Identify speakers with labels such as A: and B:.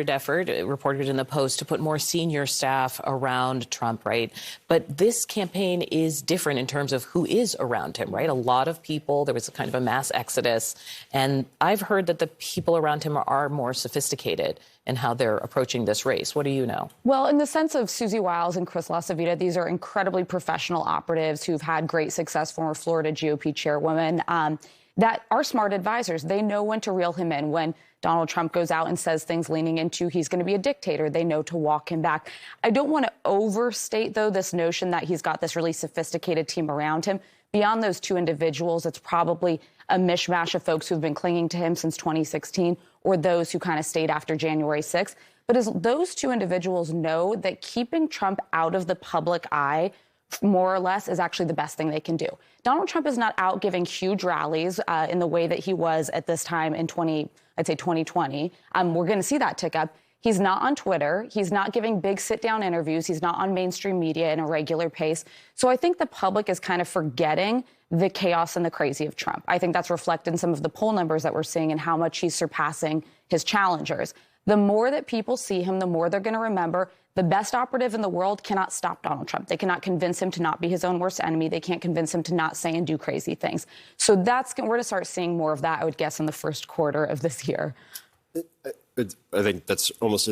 A: effort reported in the Post to put more senior staff around Trump, right? But this campaign is different in terms of who is around him, right? A lot of people, there was a kind of a mass exodus. And I've heard that the people around him are more sophisticated in how they're approaching this race. What do you know?
B: Well, in the sense of Susie Wiles and Chris LaCivita, these are incredibly professional operatives who've had great success, former Florida GOP chairwoman, that are smart advisors. They know when to reel him in. When Donald Trump goes out and says things leaning into he's going to be a dictator, they know to walk him back. I don't want to overstate, though, this notion that he's got this really sophisticated team around him. Beyond those two individuals, it's probably a mishmash of folks who've been clinging to him since 2016 or those who kind of stayed after January 6th. But as those two individuals know that keeping Trump out of the public eye more or less is actually the best thing they can do. Donald Trump is not out giving huge rallies in the way that he was at this time in 2020. We're going to see that tick up. He's not on Twitter. He's not giving big sit-down interviews. He's not on mainstream media in a regular pace. So I think the public is kind of forgetting the chaos and the crazy of Trump. I think that's reflected in some of the poll numbers that we're seeing and how much he's surpassing his challengers. The more that people see him, the more they're going to remember the best operative in the world cannot stop Donald Trump. They cannot convince him to not be his own worst enemy. They can't convince him to not say and do crazy things. So we're going to start seeing more of that, I would guess, in the first quarter of this year.
C: I think that's almost